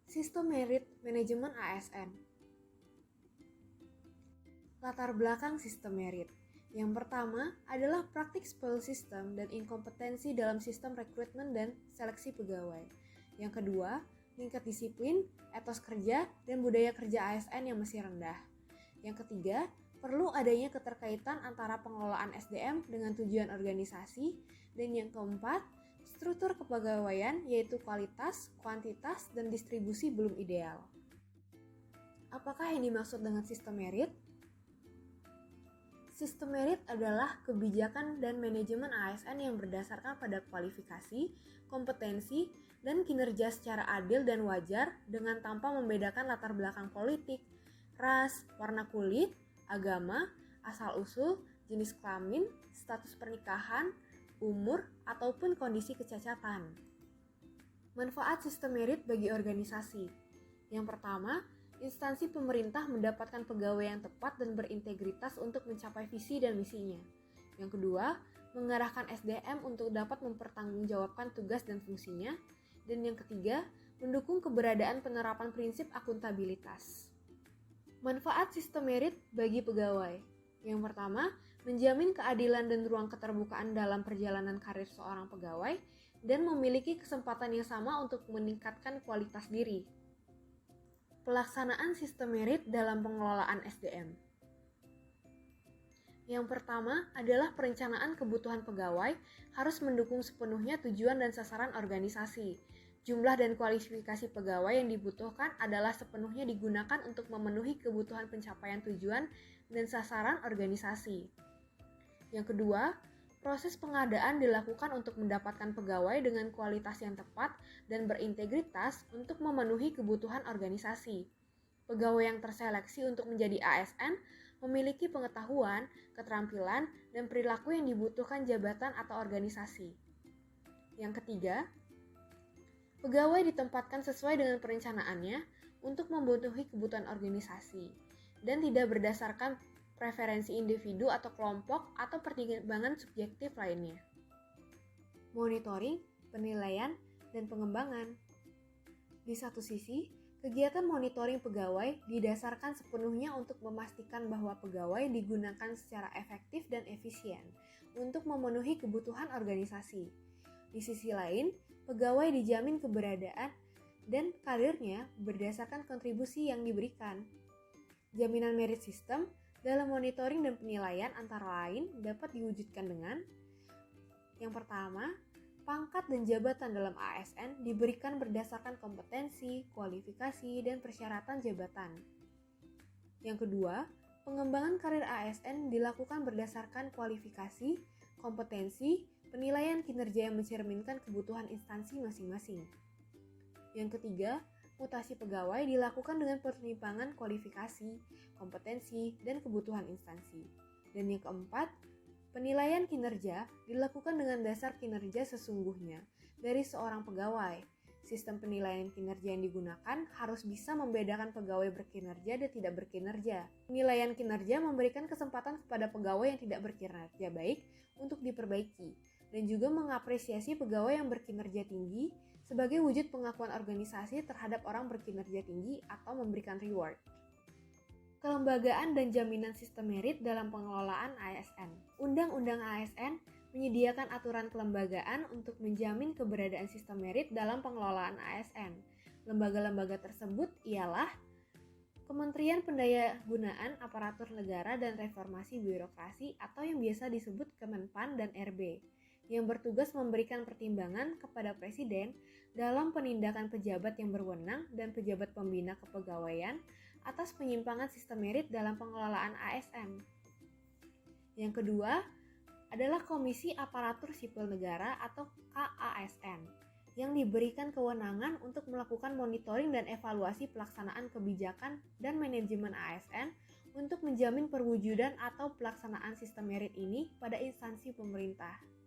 Sistem Merit Manajemen ASN. Latar belakang sistem merit. Yang pertama adalah praktik spoil system dan inkompetensi dalam sistem rekrutmen dan seleksi pegawai. Yang kedua, tingkat disiplin, etos kerja, dan budaya kerja ASN yang masih rendah. Yang ketiga, perlu adanya keterkaitan antara pengelolaan SDM dengan tujuan organisasi. Dan yang keempat, struktur kepegawaian yaitu kualitas, kuantitas, dan distribusi belum ideal. Apakah yang dimaksud dengan sistem merit? Sistem merit adalah kebijakan dan manajemen ASN yang berdasarkan pada kualifikasi, kompetensi, dan kinerja secara adil dan wajar dengan tanpa membedakan latar belakang politik, ras, warna kulit, agama, asal-usul, jenis kelamin, status pernikahan, umur, ataupun kondisi kecacatan. Manfaat sistem merit bagi organisasi. Yang pertama, instansi pemerintah mendapatkan pegawai yang tepat dan berintegritas untuk mencapai visi dan misinya. Yang kedua, mengarahkan SDM untuk dapat mempertanggungjawabkan tugas dan fungsinya. Dan yang ketiga, mendukung keberadaan penerapan prinsip akuntabilitas. Manfaat sistem merit bagi pegawai. Yang pertama, menjamin keadilan dan ruang keterbukaan dalam perjalanan karir seorang pegawai dan memiliki kesempatan yang sama untuk meningkatkan kualitas diri. Pelaksanaan sistem merit dalam pengelolaan SDM. Yang pertama adalah perencanaan kebutuhan pegawai harus mendukung sepenuhnya tujuan dan sasaran organisasi. Jumlah dan kualifikasi pegawai yang dibutuhkan adalah sepenuhnya digunakan untuk memenuhi kebutuhan pencapaian tujuan dan sasaran organisasi. Yang kedua, proses pengadaan dilakukan untuk mendapatkan pegawai dengan kualitas yang tepat dan berintegritas untuk memenuhi kebutuhan organisasi. Pegawai yang terseleksi untuk menjadi ASN memiliki pengetahuan, keterampilan, dan perilaku yang dibutuhkan jabatan atau organisasi. Yang ketiga, pegawai ditempatkan sesuai dengan perencanaannya untuk memenuhi kebutuhan organisasi dan tidak berdasarkan preferensi individu atau kelompok atau pertimbangan subjektif lainnya. Monitoring, penilaian, dan pengembangan. Di satu sisi, kegiatan monitoring pegawai didasarkan sepenuhnya untuk memastikan bahwa pegawai digunakan secara efektif dan efisien untuk memenuhi kebutuhan organisasi. Di sisi lain, pegawai dijamin keberadaan dan karirnya berdasarkan kontribusi yang diberikan. Jaminan merit system dalam monitoring dan penilaian antara lain dapat diwujudkan dengan: yang pertama, pangkat dan jabatan dalam ASN diberikan berdasarkan kompetensi, kualifikasi, dan persyaratan jabatan. Yang kedua, pengembangan karir ASN dilakukan berdasarkan kualifikasi, kompetensi, penilaian kinerja yang mencerminkan kebutuhan instansi masing-masing. Yang ketiga, mutasi pegawai dilakukan dengan pertimbangan kualifikasi, kompetensi, dan kebutuhan instansi. Dan yang keempat, penilaian kinerja dilakukan dengan dasar kinerja sesungguhnya dari seorang pegawai. Sistem penilaian kinerja yang digunakan harus bisa membedakan pegawai berkinerja dan tidak berkinerja. Penilaian kinerja memberikan kesempatan kepada pegawai yang tidak berkinerja baik untuk diperbaiki, dan juga mengapresiasi pegawai yang berkinerja tinggi sebagai wujud pengakuan organisasi terhadap orang berkinerja tinggi atau memberikan reward. Kelembagaan dan jaminan sistem merit dalam pengelolaan ASN. Undang-Undang ASN menyediakan aturan kelembagaan untuk menjamin keberadaan sistem merit dalam pengelolaan ASN. Lembaga-lembaga tersebut ialah Kementerian Pendayagunaan Aparatur Negara dan Reformasi Birokrasi atau yang biasa disebut Kemenpan dan RB, yang bertugas memberikan pertimbangan kepada Presiden dalam penindakan pejabat yang berwenang dan pejabat pembina kepegawaian atas penyimpangan sistem merit dalam pengelolaan ASN. Yang kedua adalah Komisi Aparatur Sipil Negara atau KASN, yang diberikan kewenangan untuk melakukan monitoring dan evaluasi pelaksanaan kebijakan dan manajemen ASN untuk menjamin perwujudan atau pelaksanaan sistem merit ini pada instansi pemerintah.